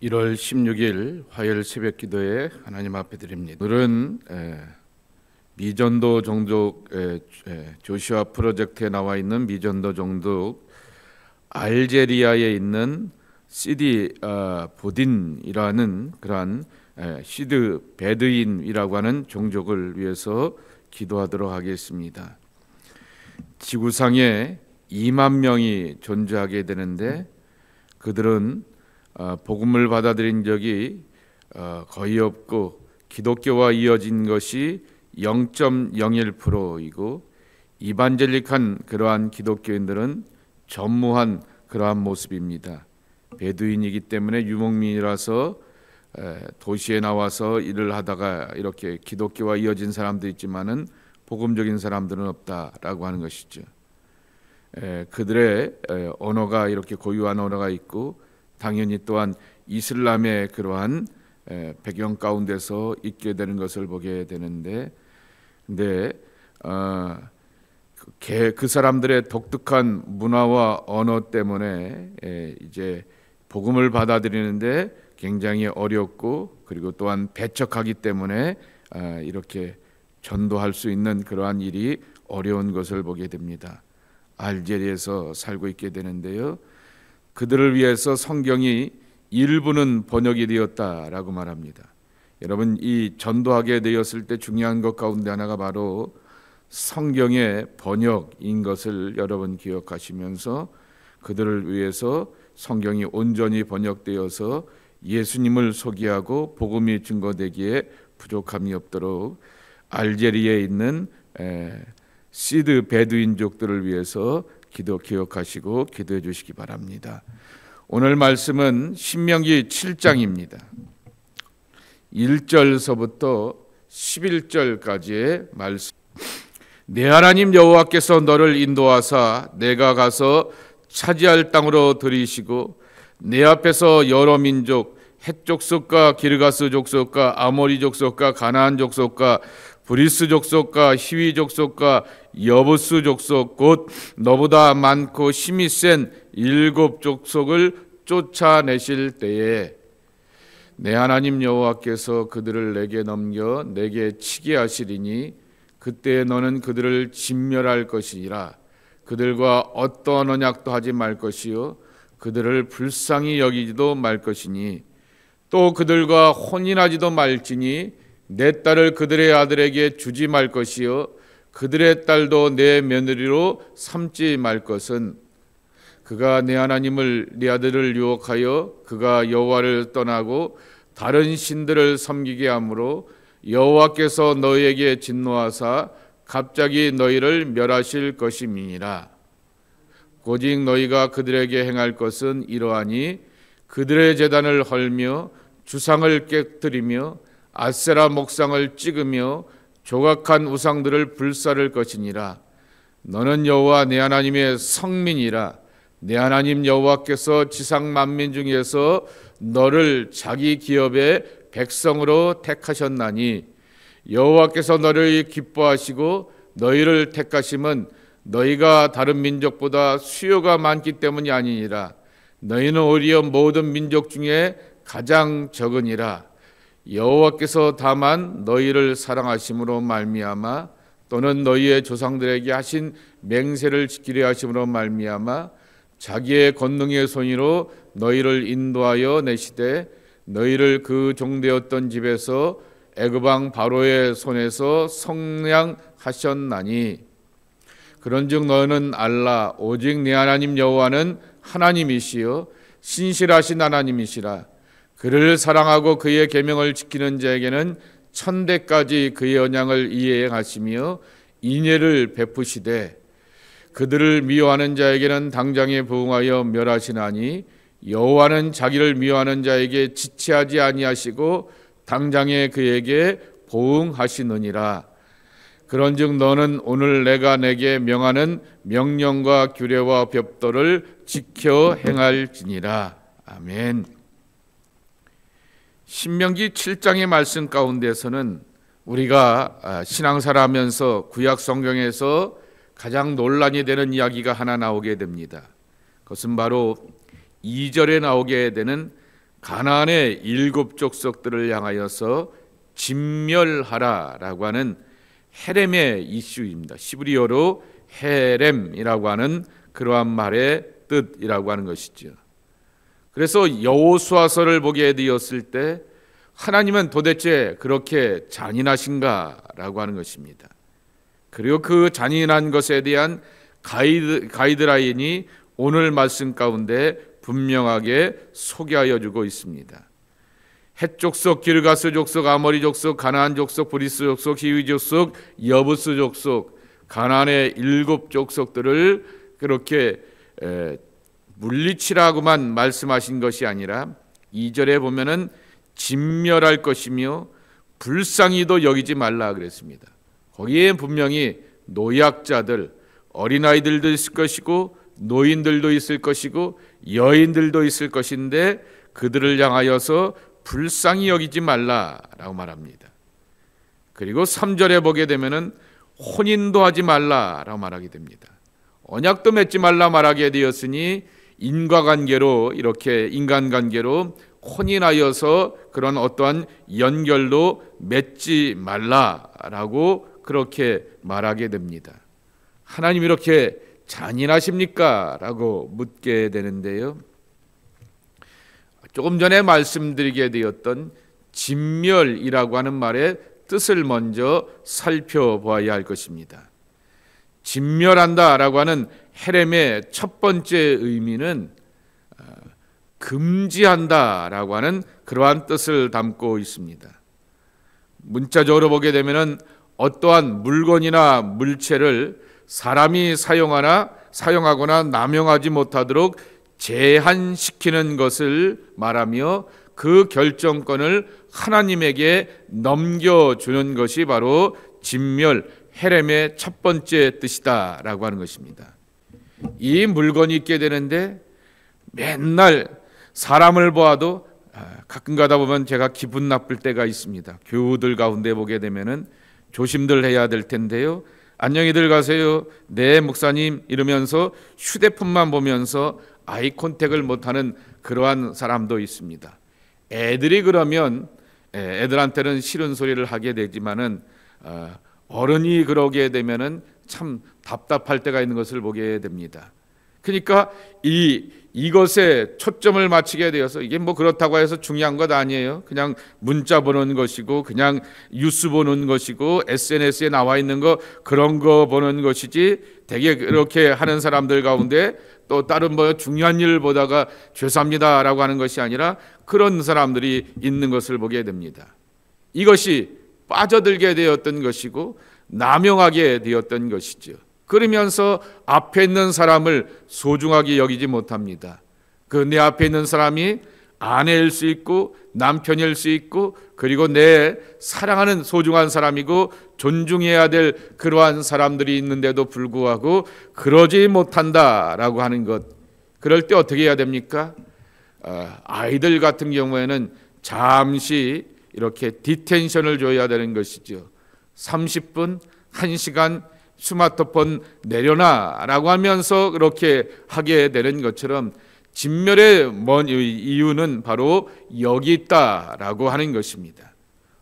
1월 16일 화요일 새벽 기도에 하나님 앞에 드립니다. 오늘은 미전도 종족 조슈아 프로젝트에 나와 있는 미전도 종족 알제리아에 있는 시디 보딘이라는 그러한 시드 베드인이라고 하는 종족을 위해서 기도하도록 하겠습니다. 지구상에 2만 명이 존재하게 되는데 그들은 복음을 받아들인 적이 거의 없고 기독교와 이어진 것이 0.01%이고 이반젤릭한 그러한 기독교인들은 전무한 그러한 모습입니다. 베두인이기 때문에 유목민이라서 도시에 나와서 일을 하다가 이렇게 기독교와 이어진 사람도 있지만은 복음적인 사람들은 없다라고 하는 것이죠. 그들의 언어가 이렇게 고유한 언어가 있고 당연히 또한 이슬람의 그러한 배경 가운데서 있게 되는 것을 보게 되는데, 근데 그 사람들의 독특한 문화와 언어 때문에 이제 복음을 받아들이는데 굉장히 어렵고 그리고 또한 배척하기 때문에 이렇게 전도할 수 있는 그러한 일이 어려운 것을 보게 됩니다. 알제리에서 살고 있게 되는데요. 그들을 위해서 성경이 일부는 번역이 되었다라고 말합니다. 여러분, 이 전도하게 되었을 때 중요한 것 가운데 하나가 바로 성경의 번역인 것을 여러분 기억하시면서 그들을 위해서 성경이 온전히 번역되어서 예수님을 소개하고 복음이 증거되기에 부족함이 없도록 알제리에 있는 시드 베두인족들을 위해서 기억하시고 기도해 주시기 바랍니다. 오늘 말씀은 신명기 7장입니다. 1절서부터 11절까지의 말씀. 내 하나님 여호와께서 너를 인도하사 내가 가서 차지할 땅으로 들이시고 내 앞에서 여러 민족 헷 족속과 기르가스 족속과 아모리 족속과 가나안 족속과 브리스 족속과 히위 족속과 여부스 족속 곧 너보다 많고 힘이 센 7 족속을 쫓아내실 때에 내 하나님 여호와께서 그들을 내게 넘겨 내게 치게 하시리니 그때 너는 그들을 진멸할 것이니라. 그들과 어떠한 언약도 하지 말 것이요 그들을 불쌍히 여기지도 말 것이니 또 그들과 혼인하지도 말지니 내 딸을 그들의 아들에게 주지 말 것이요 그들의 딸도 내 며느리로 삼지 말 것은 그가 내 하나님을 네 아들을 유혹하여 그가 여호와를 떠나고 다른 신들을 섬기게 하므로 여호와께서 너희에게 진노하사 갑자기 너희를 멸하실 것임이니라. 오직 너희가 그들에게 행할 것은 이러하니 그들의 제단을 헐며 주상을 깨뜨리며 아세라 목상을 찍으며 조각한 우상들을 불사를 것이니라. 너는 여호와 내 하나님의 성민이라. 내 하나님 여호와께서 지상 만민 중에서 너를 자기 기업의 백성으로 택하셨나니 여호와께서 너를 기뻐하시고 너희를 택하심은 너희가 다른 민족보다 수요가 많기 때문이 아니니라. 너희는 오히려 모든 민족 중에 가장 적으니라. 여호와께서 다만 너희를 사랑하심으로 말미암아 또는 너희의 조상들에게 하신 맹세를 지키려 하심으로 말미암아 자기의 권능의 손으로 너희를 인도하여 내시되 너희를 그 종되었던 집에서 애굽 왕 바로의 손에서 성량하셨나니 그런즉 너희는 알라 오직 네 하나님 여호와는 하나님이시요 신실하신 하나님이시라. 그를 사랑하고 그의 계명을 지키는 자에게는 천대까지 그의 언약을 이행하시며 인애를 베푸시되 그들을 미워하는 자에게는 당장에 부응하여 멸하시나니 여호와는 자기를 미워하는 자에게 지체하지 아니하시고 당장에 그에게 보응하시느니라. 그런즉 너는 오늘 내가 내게 명하는 명령과 규례와 법도를 지켜 행할지니라. 아멘. 신명기 7장의 말씀 가운데서는 우리가 신앙생활하면서 구약 성경에서 가장 논란이 되는 이야기가 하나 나오게 됩니다. 그것은 바로 2절에 나오게 되는 가나안의 7 족속들을 향하여서 진멸하라라고 하는 헤렘의 이슈입니다. 시브리어로 헤렘이라고 하는 그러한 말의 뜻이라고 하는 것이죠. 그래서 여호수아서를 보게 되었을 때 하나님은 도대체 그렇게 잔인하신가라고 하는 것입니다. 그리고 그 잔인한 것에 대한 가이드라인이 오늘 말씀 가운데 분명하게 소개하여 주고 있습니다. 헷 족속, 기르가스 족속, 아모리 족속, 가나안 족속, 브리스 족속, 히위 족속, 여부스 족속, 가나안의 7 족속들을 그렇게 물리치라고만 말씀하신 것이 아니라 2절에 보면은 진멸할 것이며 불쌍히도 여기지 말라 그랬습니다. 거기에 분명히 노약자들, 어린아이들도 있을 것이고 노인들도 있을 것이고 여인들도 있을 것인데 그들을 향하여서 불쌍히 여기지 말라라고 말합니다. 그리고 3절에 보게 되면은 혼인도 하지 말라라고 말하게 됩니다. 언약도 맺지 말라 말하게 되었으니 인과관계로 이렇게 인간관계로 혼인하여서 그런 어떠한 연결도 맺지 말라라고 그렇게 말하게 됩니다. 하나님 이렇게 잔인하십니까? 라고 묻게 되는데요. 조금 전에 말씀드리게 되었던 진멸이라고 하는 말의 뜻을 먼저 살펴보아야 할 것입니다. 진멸한다라고 하는 헤렘의 첫 번째 의미는 금지한다라고 하는 그러한 뜻을 담고 있습니다. 문자적으로 보게 되면은 어떠한 물건이나 물체를 사람이 사용하거나 남용하지 못하도록 제한시키는 것을 말하며 그 결정권을 하나님에게 넘겨주는 것이 바로 진멸, 헤렘의 첫 번째 뜻이다라고 하는 것입니다. 이 물건이 있게 되는데 맨날 사람을 보아도 가끔 가다 보면 제가 기분 나쁠 때가 있습니다. 교우들 가운데 보게 되면은 조심들 해야 될 텐데요. 안녕히들 가세요. 네 목사님 이러면서 휴대폰만 보면서 아이 컨택을 못하는 그러한 사람도 있습니다. 애들이 그러면 애들한테는 싫은 소리를 하게 되지만은 어른이 그러게 되면은 참 답답할 때가 있는 것을 보게 됩니다. 그러니까 이것에 초점을 맞추게 되어서 이게 뭐 그렇다고 해서 중요한 것 아니에요. 그냥 문자 보는 것이고 그냥 뉴스 보는 것이고 SNS에 나와 있는 거 그런 거 보는 것이지 되게 그렇게 하는 사람들 가운데 또 다른 뭐 중요한 일 보다가 죄송합니다라고 하는 것이 아니라 그런 사람들이 있는 것을 보게 됩니다. 이것이 빠져들게 되었던 것이고 남용하게 되었던 것이죠. 그러면서 앞에 있는 사람을 소중하게 여기지 못합니다. 그 내 앞에 있는 사람이 아내일 수 있고 남편일 수 있고 그리고 내 사랑하는 소중한 사람이고 존중해야 될 그러한 사람들이 있는데도 불구하고 그러지 못한다라고 하는 것. 그럴 때 어떻게 해야 됩니까? 아이들 같은 경우에는 잠시 이렇게 디텐션을 줘야 되는 것이죠. 30분, 1시간 스마트폰 내려놔라고 하면서 그렇게 하게 되는 것처럼 진멸의 이유는 바로 여기 있다라고 하는 것입니다.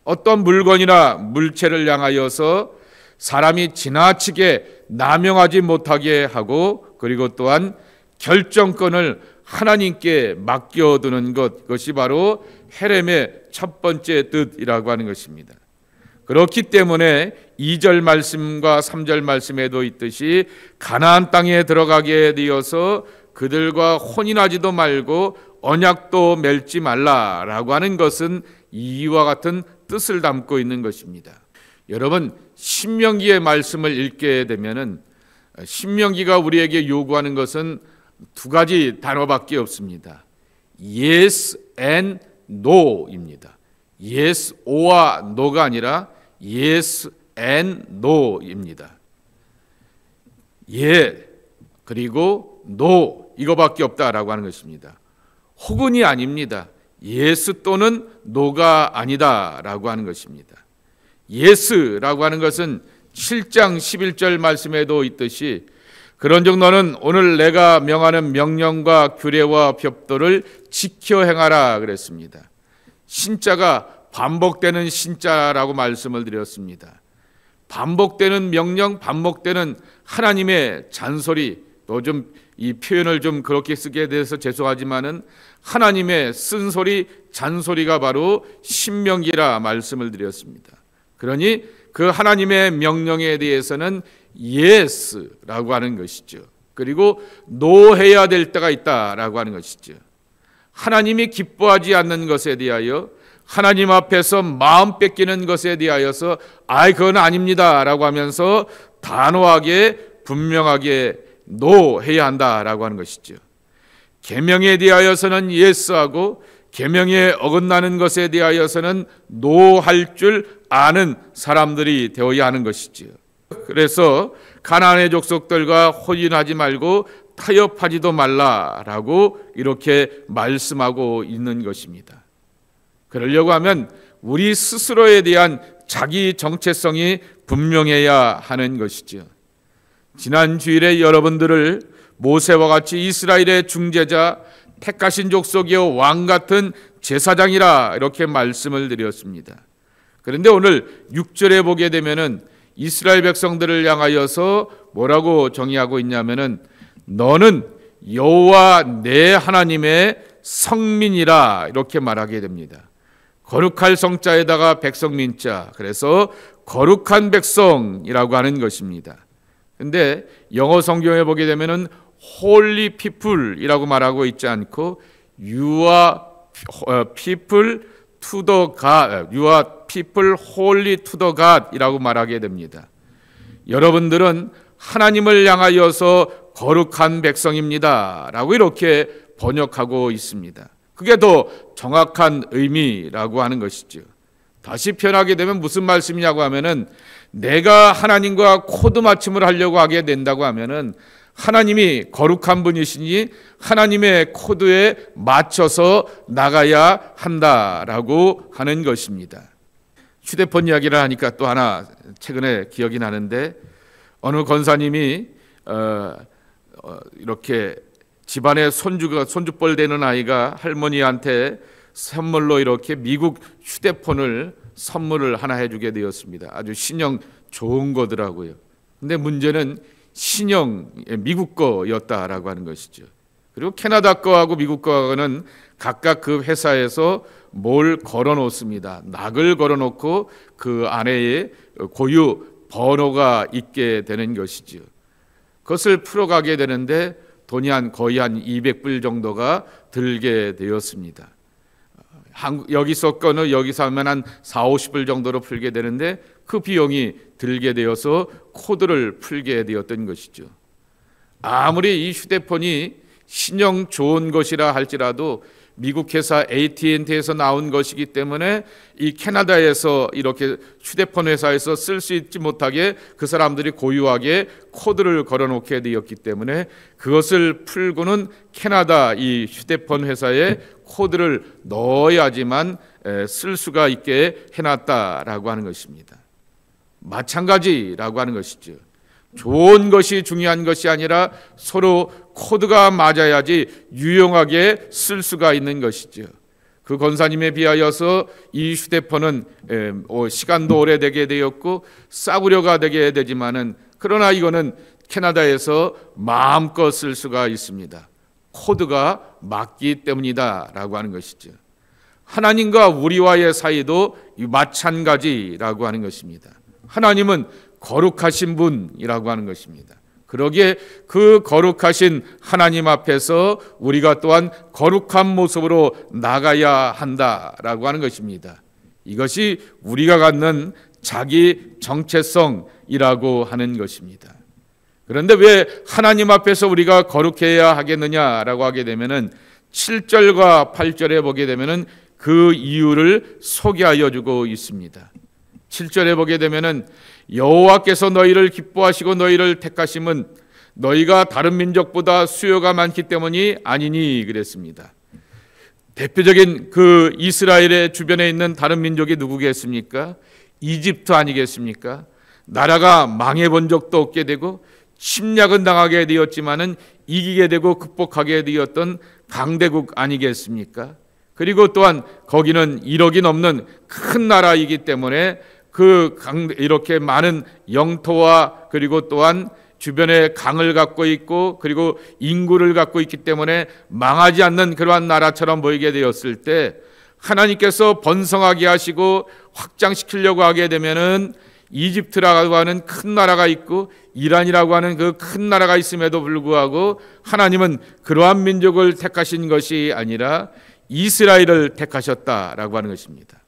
어떤 물건이나 물체를 향하여서 사람이 지나치게 남용하지 못하게 하고 그리고 또한 결정권을 하나님께 맡겨두는 것, 그것이 바로 헤렘의 첫 번째 뜻이라고 하는 것입니다. 그렇기 때문에 2절 말씀과 3절 말씀에도 있듯이 가나안 땅에 들어가게 되어서 그들과 혼인하지도 말고 언약도 맺지 말라라고 하는 것은 이와 같은 뜻을 담고 있는 것입니다. 여러분 신명기의 말씀을 읽게 되면은 신명기가 우리에게 요구하는 것은 두 가지 단어밖에 없습니다. Yes and No입니다. Yes, O와 No가 아니라 Yes and No입니다. 예 그리고 No 이거밖에 없다라고 하는 것입니다. 혹은이 아닙니다. Yes 또는 No가 아니다라고 하는 것입니다. Yes라고 하는 것은 7장 11절 말씀에도 있듯이 그런즉 너는 오늘 내가 명하는 명령과 규례와 법도를 지켜 행하라 그랬습니다. 신자가 반복되는 신자라고 말씀을 드렸습니다. 반복되는 명령, 반복되는 하나님의 잔소리, 또 좀 이 표현을 좀 그렇게 쓰게 돼서 죄송하지만은 하나님의 쓴소리, 잔소리가 바로 신명기라 말씀을 드렸습니다. 그러니 그 하나님의 명령에 대해서는 예스라고 하는 것이죠. 그리고 노해야 될 때가 있다라고 하는 것이죠. 하나님이 기뻐하지 않는 것에 대하여, 하나님 앞에서 마음 뺏기는 것에 대하여서 그건 아닙니다라고 하면서 단호하게 분명하게 노해야 한다라고 하는 것이죠. 계명에 대하여서는 예스하고 계명에 어긋나는 것에 대하여서는 노할 줄 아는 사람들이 되어야 하는 것이지요. 그래서 가나안의 족속들과 혼인하지 말고 타협하지도 말라라고 이렇게 말씀하고 있는 것입니다. 그러려고 하면 우리 스스로에 대한 자기 정체성이 분명해야 하는 것이죠. 지난 주일에 여러분들을 모세와 같이 이스라엘의 중재자, 택하신 족속의 왕 같은 제사장이라 이렇게 말씀을 드렸습니다. 그런데 오늘 6절에 보게 되면은 이스라엘 백성들을 향하여서 뭐라고 정의하고 있냐면은 너는 여호와 내 하나님의 성민이라 이렇게 말하게 됩니다. 거룩할 성자에다가 백성민자, 그래서 거룩한 백성이라고 하는 것입니다. 근데 영어 성경에 보게 되면은 holy people이라고 말하고 있지 않고 you are people to the God, you are people holy to the God이라고 말하게 됩니다. 여러분들은 하나님을 향하여서 거룩한 백성입니다라고 이렇게 번역하고 있습니다. 그게 더 정확한 의미라고 하는 것이죠. 다시 표현하게 되면 무슨 말씀이냐고 하면은 내가 하나님과 코드 맞춤을 하려고 하게 된다고 하면은 하나님이 거룩한 분이시니 하나님의 코드에 맞춰서 나가야 한다라고 하는 것입니다. 휴대폰 이야기를 하니까 또 하나 최근에 기억이 나는데 어느 권사님이 이렇게 집안에 손주뻘 되는 아이가 할머니한테 선물로 이렇게 미국 휴대폰을 선물을 하나 해주게 되었습니다. 아주 신형 좋은 거더라고요. 근데 문제는 신형 미국 거였다라고 하는 것이죠. 그리고 캐나다 거하고 미국 거는 각각 그 회사에서 뭘 걸어 놓습니다. 낙을 걸어 놓고 그 안에 고유 번호가 있게 되는 것이죠. 그것을 풀어가게 되는데 돈이 거의 한 200불 정도가 들게 되었습니다. 여기서 거는 여기서 하면 한 40-50불 정도로 풀게 되는데 그 비용이 들게 되어서 코드를 풀게 되었던 것이죠. 아무리 이 휴대폰이 신형 좋은 것이라 할지라도 미국 회사 AT&T에서 나온 것이기 때문에 이 캐나다에서 이렇게 휴대폰 회사에서 쓸 수 있지 못하게 그 사람들이 고유하게 코드를 걸어놓게 되었기 때문에 그것을 풀고는 캐나다 이 휴대폰 회사에 코드를 넣어야지만 쓸 수가 있게 해놨다라고 하는 것입니다. 마찬가지라고 하는 것이죠. 좋은 것이 중요한 것이 아니라 서로 코드가 맞아야지 유용하게 쓸 수가 있는 것이죠. 그 권사님에 비하여서 이 휴대폰은 시간도 오래되게 되었고 싸구려가 되게 되지만은 그러나 이거는 캐나다에서 마음껏 쓸 수가 있습니다. 코드가 맞기 때문이다라고 하는 것이죠. 하나님과 우리와의 사이도 마찬가지라고 하는 것입니다. 하나님은 거룩하신 분이라고 하는 것입니다. 그러기에 그 거룩하신 하나님 앞에서 우리가 또한 거룩한 모습으로 나가야 한다라고 하는 것입니다. 이것이 우리가 갖는 자기 정체성이라고 하는 것입니다. 그런데 왜 하나님 앞에서 우리가 거룩해야 하겠느냐라고 하게 되면은 7절과 8절에 보게 되면은 그 이유를 소개하여 주고 있습니다. 7절에 보게 되면은 여호와께서 너희를 기뻐하시고 너희를 택하심은 너희가 다른 민족보다 수요가 많기 때문이 아니니 그랬습니다. 대표적인 그 이스라엘의 주변에 있는 다른 민족이 누구겠습니까? 이집트 아니겠습니까? 나라가 망해본 적도 없게 되고 침략은 당하게 되었지만은 이기게 되고 극복하게 되었던 강대국 아니겠습니까? 그리고 또한 거기는 1억이 넘는 큰 나라이기 때문에 이렇게 많은 영토와 그리고 또한 주변에 강을 갖고 있고 그리고 인구를 갖고 있기 때문에 망하지 않는 그러한 나라처럼 보이게 되었을 때 하나님께서 번성하게 하시고 확장시키려고 하게 되면은 이집트라고 하는 큰 나라가 있고 이란이라고 하는 그 큰 나라가 있음에도 불구하고 하나님은 그러한 민족을 택하신 것이 아니라 이스라엘을 택하셨다라고 하는 것입니다.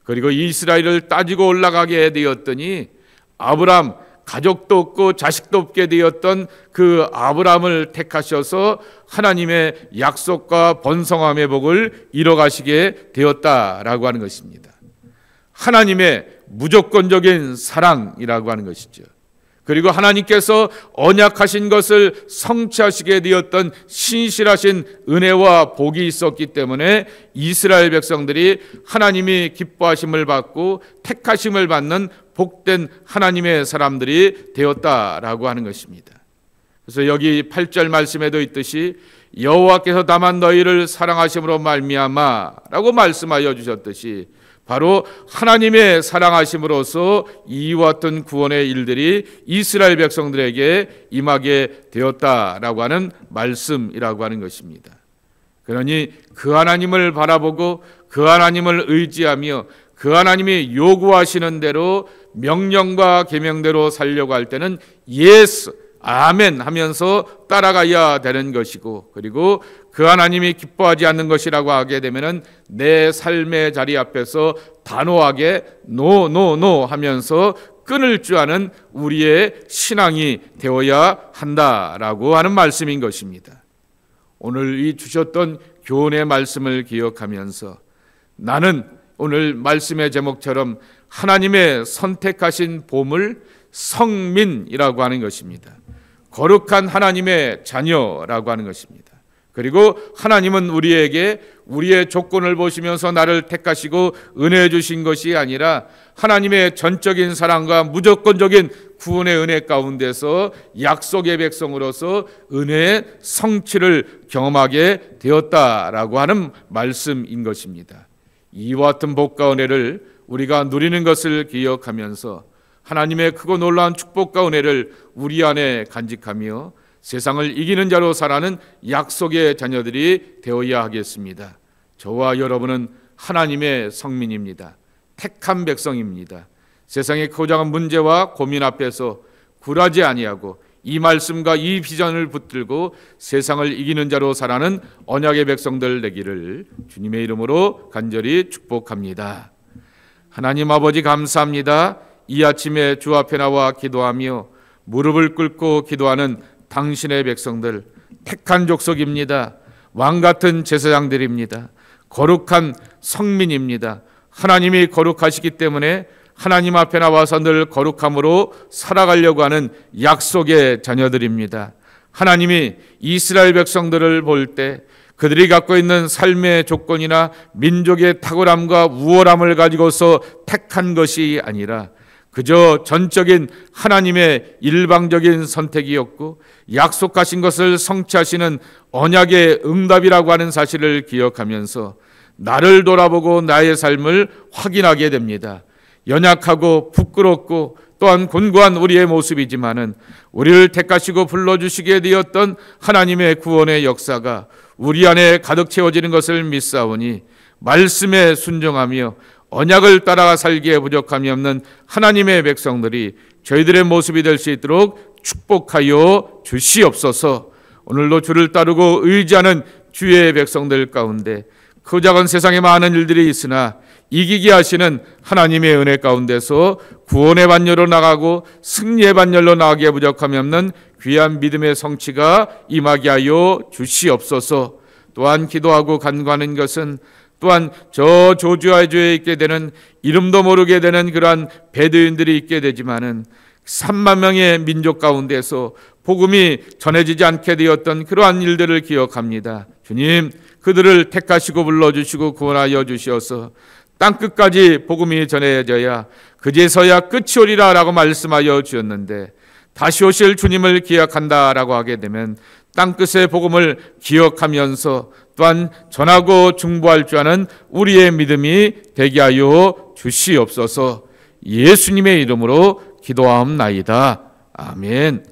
그리고 이스라엘을 따지고 올라가게 되었더니 아브라함 가족도 없고 자식도 없게 되었던 그 아브라함을 택하셔서 하나님의 약속과 번성함의 복을 이뤄가시게 되었다라고 하는 것입니다. 하나님의 무조건적인 사랑이라고 하는 것이죠. 그리고 하나님께서 언약하신 것을 성취하시게 되었던 신실하신 은혜와 복이 있었기 때문에 이스라엘 백성들이 하나님이 기뻐하심을 받고 택하심을 받는 복된 하나님의 사람들이 되었다라고 하는 것입니다. 그래서 여기 8절 말씀에도 있듯이 여호와께서 다만 너희를 사랑하심으로 말미암아라고 말씀하여 주셨듯이 바로 하나님의 사랑하심으로써 이와 같은 구원의 일들이 이스라엘 백성들에게 임하게 되었다라고 하는 말씀이라고 하는 것입니다. 그러니 그 하나님을 바라보고 그 하나님을 의지하며 그 하나님이 요구하시는 대로 명령과 계명대로 살려고 할 때는 예스, 아멘 하면서 따라가야 되는 것이고 그리고 그 하나님이 기뻐하지 않는 것이라고 하게 되면은 내 삶의 자리 앞에서 단호하게 노 하면서 끊을 줄 아는 우리의 신앙이 되어야 한다라고 하는 말씀인 것입니다. 오늘 이 주셨던 교훈의 말씀을 기억하면서 나는 오늘 말씀의 제목처럼 하나님의 선택하신 보물 성민이라고 하는 것입니다. 거룩한 하나님의 자녀라고 하는 것입니다. 그리고 하나님은 우리에게 우리의 조건을 보시면서 나를 택하시고 은혜 주신 것이 아니라 하나님의 전적인 사랑과 무조건적인 구원의 은혜 가운데서 약속의 백성으로서 은혜의 성취를 경험하게 되었다라고 하는 말씀인 것입니다. 이와 같은 복과 은혜를 우리가 누리는 것을 기억하면서 하나님의 크고 놀라운 축복과 은혜를 우리 안에 간직하며 세상을 이기는 자로 살아가는 약속의 자녀들이 되어야 하겠습니다. 저와 여러분은 하나님의 성민입니다. 택한 백성입니다. 세상의 고장한 문제와 고민 앞에서 굴하지 아니하고 이 말씀과 이 비전을 붙들고 세상을 이기는 자로 살아가는 언약의 백성들 되기를 주님의 이름으로 간절히 축복합니다. 하나님 아버지 감사합니다. 이 아침에 주 앞에 나와 기도하며 무릎을 꿇고 기도하는 당신의 백성들 택한 족속입니다. 왕같은 제사장들입니다. 거룩한 성민입니다. 하나님이 거룩하시기 때문에 하나님 앞에 나와서 늘 거룩함으로 살아가려고 하는 약속의 자녀들입니다. 하나님이 이스라엘 백성들을 볼 때 그들이 갖고 있는 삶의 조건이나 민족의 탁월함과 우월함을 가지고서 택한 것이 아니라 그저 전적인 하나님의 일방적인 선택이었고 약속하신 것을 성취하시는 언약의 응답이라고 하는 사실을 기억하면서 나를 돌아보고 나의 삶을 확인하게 됩니다. 연약하고 부끄럽고 또한 곤고한 우리의 모습이지만은 우리를 택하시고 불러주시게 되었던 하나님의 구원의 역사가 우리 안에 가득 채워지는 것을 믿사오니 말씀에 순종하며 언약을 따라 살기에 부족함이 없는 하나님의 백성들이 저희들의 모습이 될 수 있도록 축복하여 주시옵소서. 오늘도 주를 따르고 의지하는 주의 백성들 가운데 그 작은 세상에 많은 일들이 있으나 이기게 하시는 하나님의 은혜 가운데서 구원의 반열로 나가고 승리의 반열로 나가기에 부족함이 없는 귀한 믿음의 성취가 임하게 하여 주시옵소서. 또한 기도하고 간구하는 것은 또한 저 조주아주에 있게 되는 이름도 모르게 되는 그러한 베두인들이 있게 되지만은 3만 명의 민족 가운데서 복음이 전해지지 않게 되었던 그러한 일들을 기억합니다. 주님, 그들을 택하시고 불러주시고 구원하여 주시어서 땅끝까지 복음이 전해져야 그제서야 끝이 오리라 라고 말씀하여 주셨는데 다시 오실 주님을 기약한다라고 하게 되면 땅끝의 복음을 기억하면서 또한 전하고 중보할 줄 아는 우리의 믿음이 되게 하여 주시옵소서. 예수님의 이름으로 기도하옵나이다. 아멘.